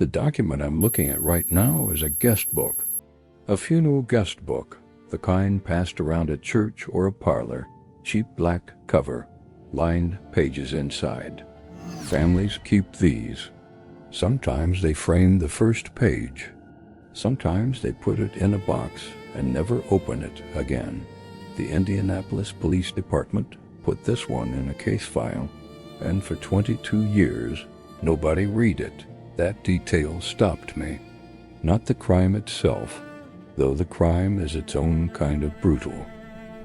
The document I'm looking at right now is a guest book. A funeral guest book, the kind passed around a church or a parlor, cheap black cover, lined pages inside. Families keep these. Sometimes they frame the first page. Sometimes they put it in a box and never open it again. The Indianapolis Police Department put this one in a case file, and for 22 years, nobody read it. That detail stopped me. Not the crime itself, though the crime is its own kind of brutal.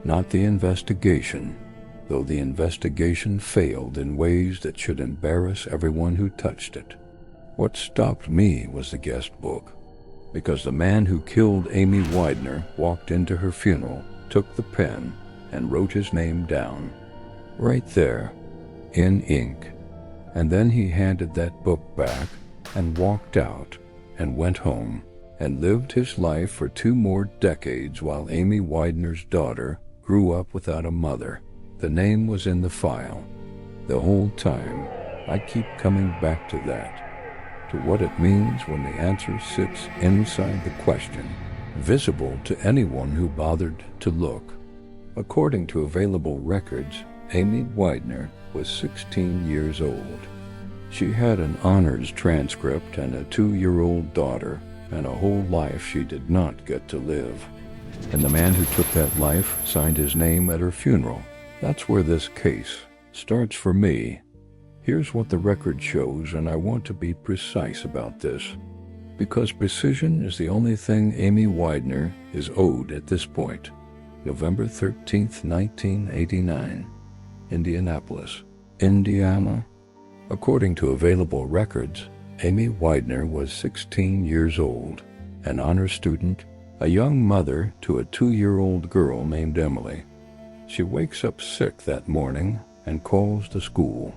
Not the investigation, though the investigation failed in ways that should embarrass everyone who touched it. What stopped me was the guest book, because the man who killed Amy Weidner walked into her funeral, took the pen, and wrote his name down. Right there, in ink. And then he handed that book back and walked out and went home and lived his life for 2 more decades while Amy Weidner's daughter grew up without a mother. The name was in the file. The whole time, I keep coming back to that, to what it means when the answer sits inside the question, visible to anyone who bothered to look. According to available records, Amy Weidner was 16 years old. She had an honors transcript and a 2-year-old daughter, and a whole life she did not get to live. And the man who took that life signed his name at her funeral. That's where this case starts for me. Here's what the record shows, and I want to be precise about this, because precision is the only thing Amy Weidner is owed at this point. November 13th, 1989, Indianapolis, Indiana. According to available records, Amy Weidner was 16 years old, an honor student, a young mother to a 2-year-old girl named Emily. She wakes up sick that morning and calls the school.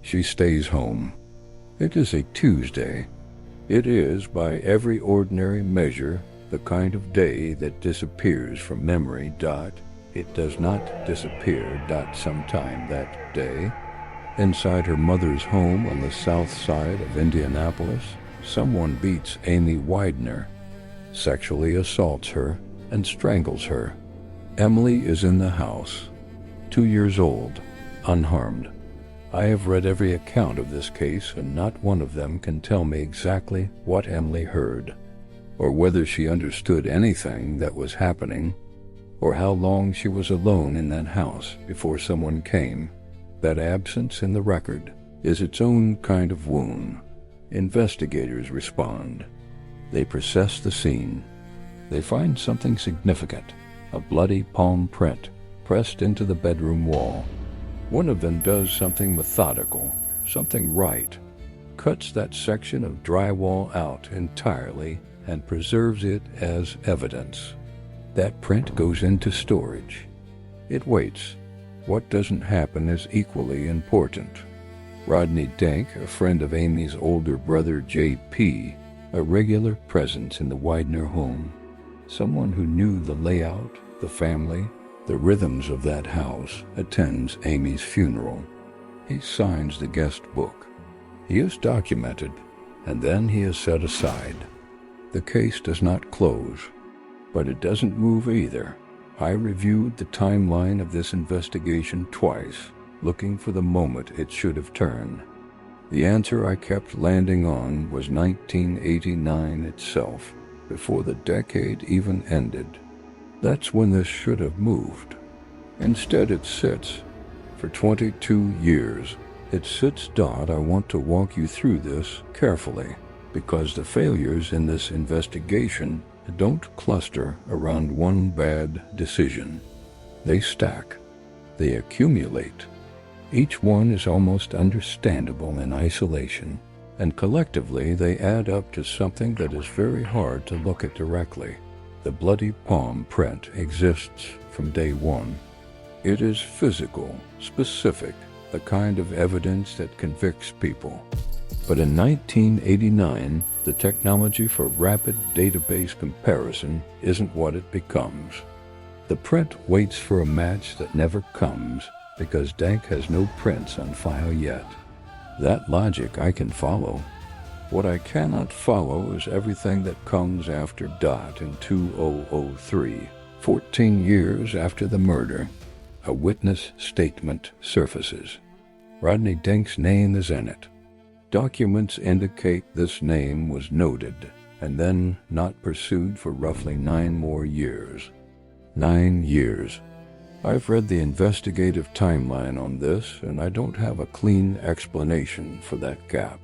She stays home. It is a Tuesday. It is, by every ordinary measure, the kind of day that disappears from memory. It does not disappear. Sometime that day. Inside her mother's home on the south side of Indianapolis, someone beats Amy Weidner, sexually assaults her, and strangles her. Emily is in the house, 2 years old, unharmed. I have read every account of this case, and not one of them can tell me exactly what Emily heard, or whether she understood anything that was happening, or how long she was alone in that house before someone came. That absence in the record is its own kind of wound. Investigators respond. They process the scene. They find something significant, a bloody palm print pressed into the bedroom wall. One of them does something methodical, something right, cuts that section of drywall out entirely and preserves it as evidence. That print goes into storage. It waits. What doesn't happen is equally important. Rodney Denk, a friend of Amy's older brother J.P., a regular presence in the Weidner home, someone who knew the layout, the family, the rhythms of that house, attends Amy's funeral. He signs the guest book. He is documented, and then he is set aside. The case does not close, but it doesn't move either. I reviewed the timeline of this investigation twice, looking for the moment it should have turned. The answer I kept landing on was 1989 itself, before the decade even ended. That's when this should have moved. Instead it sits. For 22 years, it sits. I want to walk you through this carefully, because the failures in this investigation don't cluster around one bad decision. They stack. They accumulate. Each one is almost understandable in isolation, and collectively they add up to something that is very hard to look at directly. The bloody palm print exists from day one. It is physical, specific, the kind of evidence that convicts people. But in 1989, the technology for rapid database comparison isn't what it becomes. The print waits for a match that never comes because Denk has no prints on file yet. That logic I can follow. What I cannot follow is everything that comes after Dot in 2003, 14 years after the murder. A witness statement surfaces. Rodney Denk's name is in it. Documents indicate this name was noted and then not pursued for roughly 9 more years. 9 years. I've read the investigative timeline on this, and I don't have a clean explanation for that gap.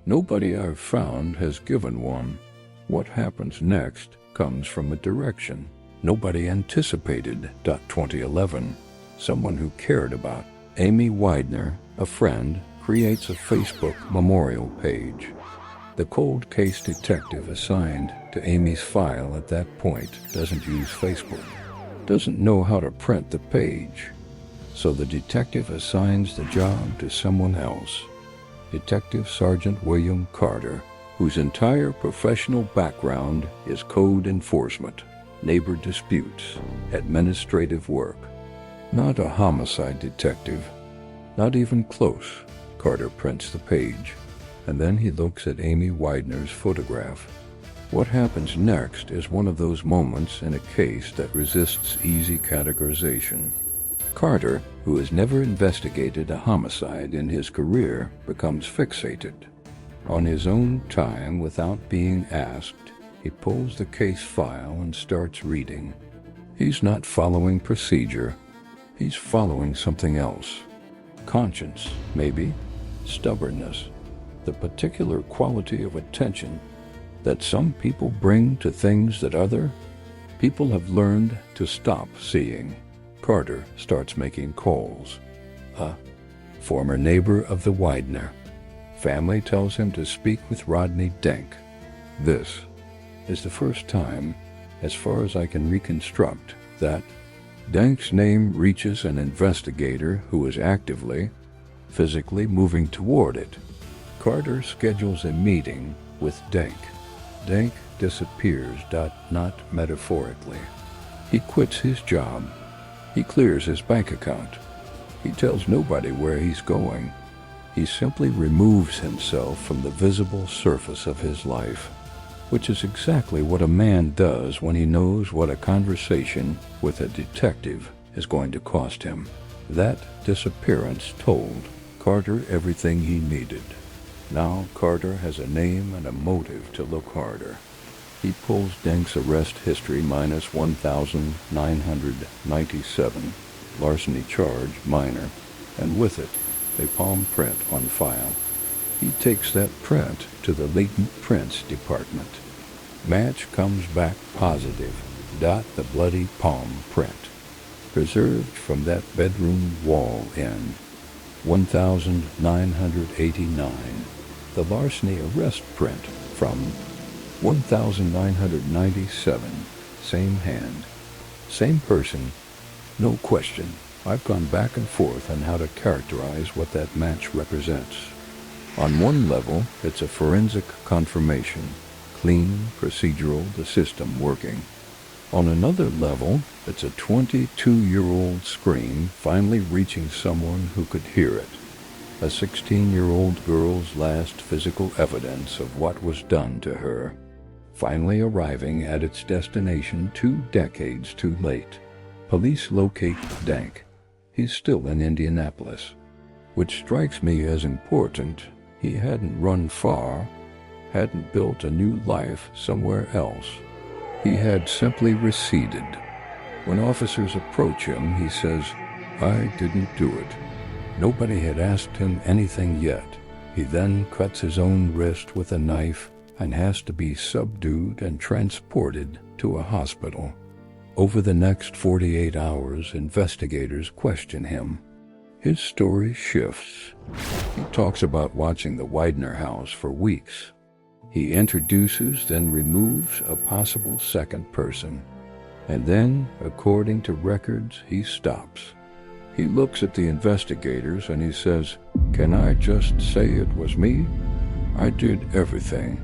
Nobody I've found has given one. What happens next comes from a direction nobody anticipated. 2011. Someone who cared about Amy Weidner, a friend, creates a Facebook memorial page. The cold case detective assigned to Amy's file at that point doesn't use Facebook, doesn't know how to print the page. So the detective assigns the job to someone else. Detective Sergeant William Carter, whose entire professional background is code enforcement, neighbor disputes, administrative work. Not a homicide detective, not even close. Carter prints the page, and then he looks at Amy Weidner's photograph. What happens next is one of those moments in a case that resists easy categorization. Carter, who has never investigated a homicide in his career, becomes fixated. On his own time, without being asked, he pulls the case file and starts reading. He's not following procedure. He's following something else. Conscience, maybe. Stubbornness. The particular quality of attention that some people bring to things that other people have learned to stop seeing. Carter starts making calls. A former neighbor of the Weidner family tells him to speak with Rodney Denk. This is the first time, as far as I can reconstruct, that Denk's name reaches an investigator who is actively, physically moving toward it. Carter schedules a meeting with Denk. Denk disappears, not metaphorically. He quits his job. He clears his bank account. He tells nobody where he's going. He simply removes himself from the visible surface of his life, which is exactly what a man does when he knows what a conversation with a detective is going to cost him. That disappearance told Carter everything he needed. Now Carter has a name and a motive to look harder. He pulls Denk's arrest history minus 1,997, larceny charge minor, and with it, a palm print on file. He takes that print to the latent prints department. Match comes back positive. The bloody palm print, preserved from that bedroom wall in 1,989. The larceny arrest print from 1,997. Same hand, same person, no question. I've gone back and forth on how to characterize what that match represents. On one level, it's a forensic confirmation, clean, procedural, the system working. On another level, it's a 22-year-old scream finally reaching someone who could hear it. A 16-year-old girl's last physical evidence of what was done to her, finally arriving at its destination 2 decades too late. Police locate Denk. He's still in Indianapolis, which strikes me as important. He hadn't run far, hadn't built a new life somewhere else. He had simply receded. When officers approach him, he says, "I didn't do it." Nobody had asked him anything yet. He then cuts his own wrist with a knife and has to be subdued and transported to a hospital. Over the next 48 hours, investigators question him. His story shifts. He talks about watching the Weidner house for weeks. He introduces, then removes a possible second person. And then, according to records, he stops. He looks at the investigators and he says, "Can I just say it was me? I did everything."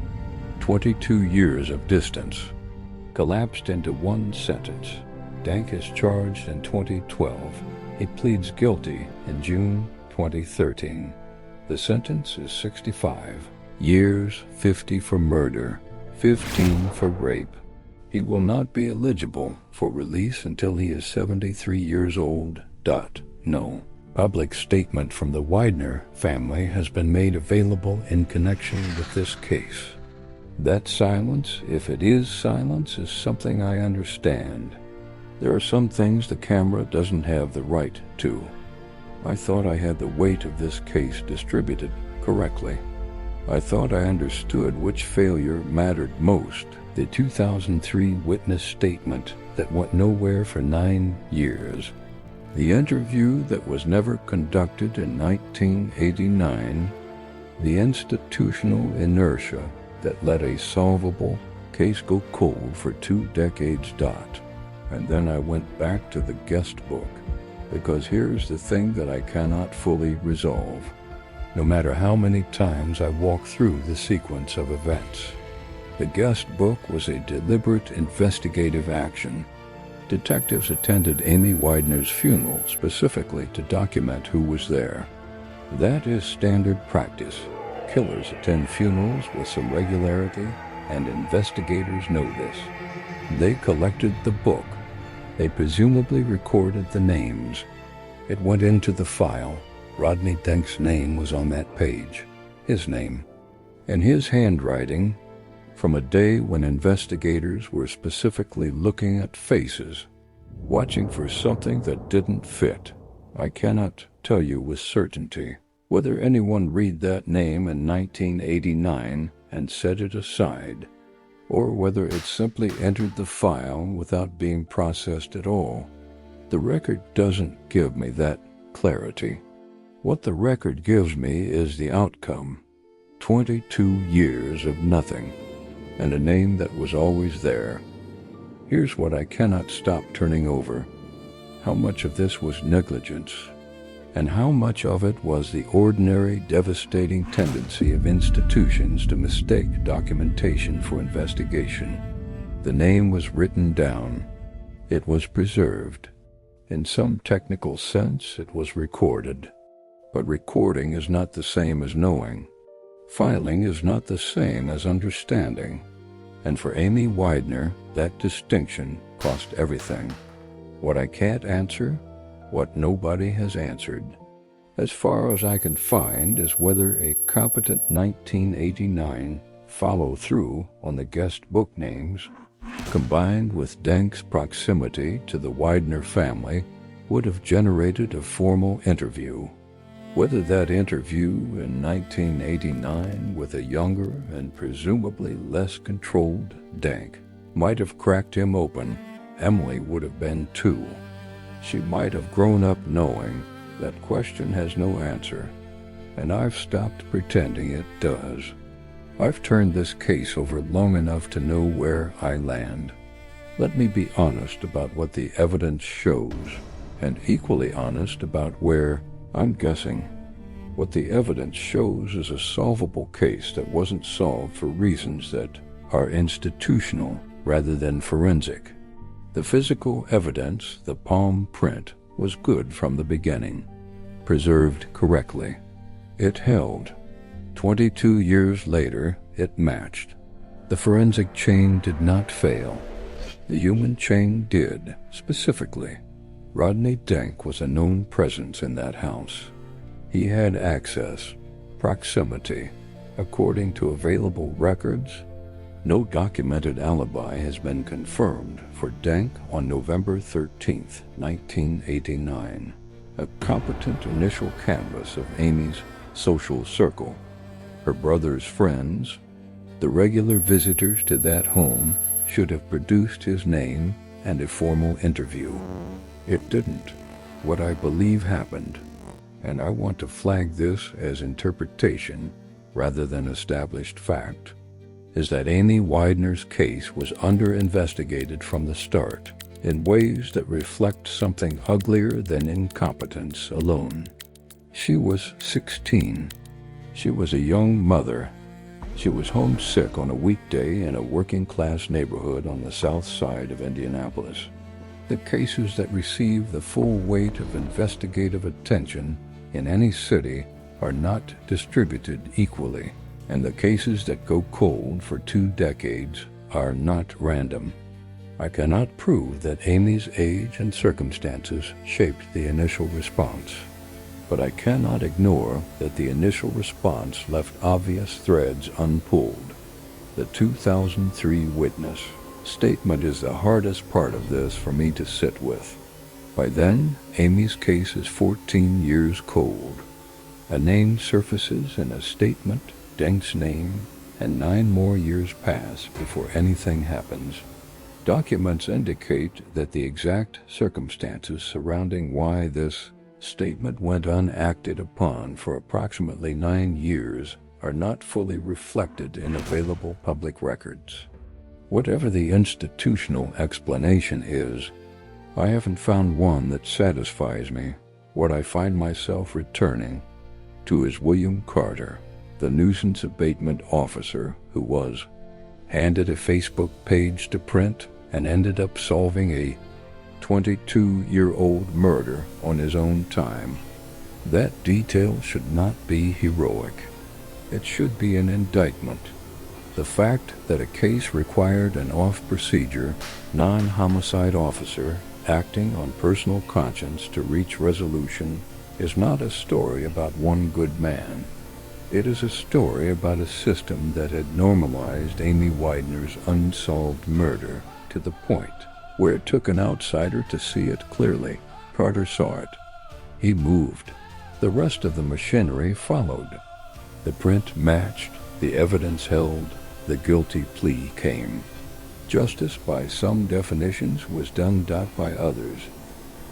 22 years of distance collapsed into one sentence. Denk is charged in 2012. He pleads guilty in June 2013. The sentence is 65 years 50 for murder, 15 for rape. He will not be eligible for release until he is 73 years old. No public statement from the Weidner family has been made available in connection with this case. That silence, if it is silence, is something I understand. There are some things the camera doesn't have the right to. I thought I had the weight of this case distributed correctly. I thought I understood which failure mattered most. The 2003 witness statement that went nowhere for 9 years. The interview that was never conducted in 1989. The institutional inertia that let a solvable case go cold for 2 decades. And then I went back to the guest book, because here's the thing that I cannot fully resolve. No matter how many times I walk through the sequence of events. The guest book was a deliberate investigative action. Detectives attended Amy Weidner's funeral specifically to document who was there. That is standard practice. Killers attend funerals with some regularity, and investigators know this. They collected the book. They presumably recorded the names. It went into the file. Rodney Denk's name was on that page. His name. In his handwriting, from a day when investigators were specifically looking at faces, watching for something that didn't fit. I cannot tell you with certainty whether anyone read that name in 1989 and set it aside, or whether it simply entered the file without being processed at all. The record doesn't give me that clarity. What the record gives me is the outcome. 22 years of nothing, and a name that was always there. Here's what I cannot stop turning over. How much of this was negligence, and how much of it was the ordinary, devastating tendency of institutions to mistake documentation for investigation. The name was written down. It was preserved. In some technical sense, it was recorded. But recording is not the same as knowing. Filing is not the same as understanding. And for Amy Weidner, that distinction cost everything. What I can't answer, what nobody has answered, as far as I can find, is whether a competent 1989 follow-through on the guest book names, combined with Denk's proximity to the Weidner family, would have generated a formal interview. Whether that interview in 1989 with a younger and presumably less controlled Denk might have cracked him open, Emily would have been too. She might have grown up knowing that question has no answer, and I've stopped pretending it does. I've turned this case over long enough to know where I land. Let me be honest about what the evidence shows, and equally honest about where I'm guessing. What the evidence shows is a solvable case that wasn't solved for reasons that are institutional rather than forensic. The physical evidence, the palm print, was good from the beginning, preserved correctly. It held. 22 years later, it matched. The forensic chain did not fail. The human chain did, specifically. Rodney Denk was a known presence in that house. He had access, proximity. According to available records, no documented alibi has been confirmed for Denk on November 13, 1989, a competent initial canvas of Amy's social circle, her brother's friends. The regular visitors to that home should have produced his name and a formal interview. It didn't. What I believe happened, and I want to flag this as interpretation rather than established fact, is that Amy Weidner's case was under-investigated from the start in ways that reflect something uglier than incompetence alone. She was 16. She was a young mother. She was homesick on a weekday in a working-class neighborhood on the south side of Indianapolis. The cases that receive the full weight of investigative attention in any city are not distributed equally, and the cases that go cold for 2 decades are not random. I cannot prove that Amy's age and circumstances shaped the initial response, but I cannot ignore that the initial response left obvious threads unpulled. The 2003 witness statement is the hardest part of this for me to sit with. By then, Amy's case is 14 years cold. A name surfaces in a statement, Denk's name, and 9 more years pass before anything happens. Documents indicate that the exact circumstances surrounding why this statement went unacted upon for approximately 9 years are not fully reflected in available public records. Whatever the institutional explanation is, I haven't found one that satisfies me. What I find myself returning to is William Carter, the nuisance abatement officer who was handed a Facebook page to print and ended up solving a 22-year-old murder on his own time. That detail should not be heroic. It should be an indictment. The fact that a case required an off-procedure, non-homicide officer acting on personal conscience to reach resolution is not a story about one good man. It is a story about a system that had normalized Amy Weidner's unsolved murder to the point where it took an outsider to see it clearly. Carter saw it. He moved. The rest of the machinery followed. The print matched, the evidence held, the guilty plea came. Justice by some definitions was done by others.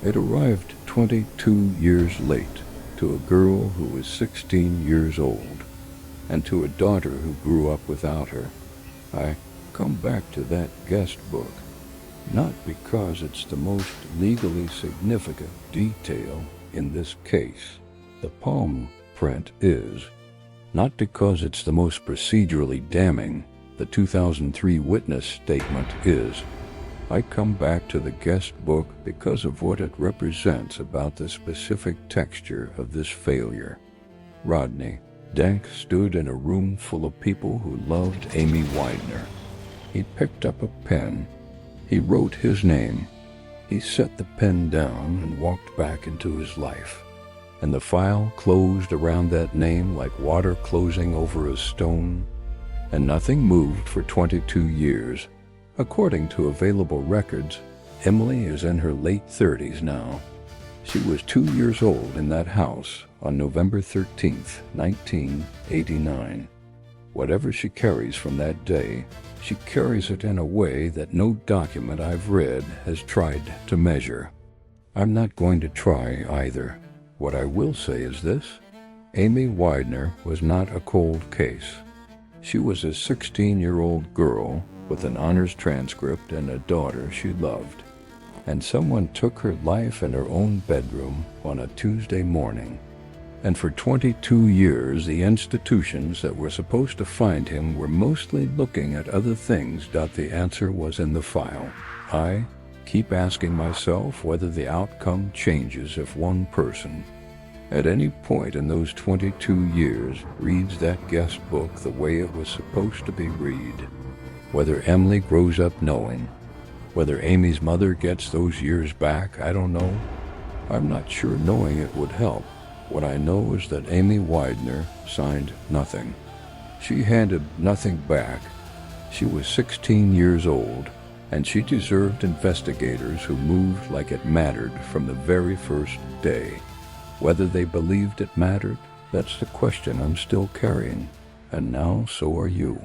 It arrived 22 years late to a girl who was 16 years old, and to a daughter who grew up without her. I come back to that guest book, not because it's the most legally significant detail in this case. The palm print is, not because it's the most procedurally damning. The 2003 witness statement is. I come back to the guest book because of what it represents about the specific texture of this failure. Rodney, Denk stood in a room full of people who loved Amy Weidner. He picked up a pen. He wrote his name. He set the pen down and walked back into his life. And the file closed around that name like water closing over a stone. And nothing moved for 22 years. According to available records, Emily is in her late 30s now. She was 2 years old in that house on November 13th, 1989. Whatever she carries from that day, she carries it in a way that no document I've read has tried to measure. I'm not going to try either. What I will say is this: Amy Weidner was not a cold case. She was a 16-year-old girl with an honors transcript and a daughter she loved. And someone took her life in her own bedroom on a Tuesday morning. And for 22 years, the institutions that were supposed to find him were mostly looking at other things. The answer was in the file. I keep asking myself whether the outcome changes if one person, at any point in those 22 years, reads that guest book the way it was supposed to be read. Whether Emily grows up knowing. Whether Amy's mother gets those years back, I don't know. I'm not sure knowing it would help. What I know is that Amy Weidner signed nothing. She handed nothing back. She was 16 years old, and she deserved investigators who moved like it mattered from the very first day. Whether they believed it mattered, that's the question I'm still carrying. And now so are you.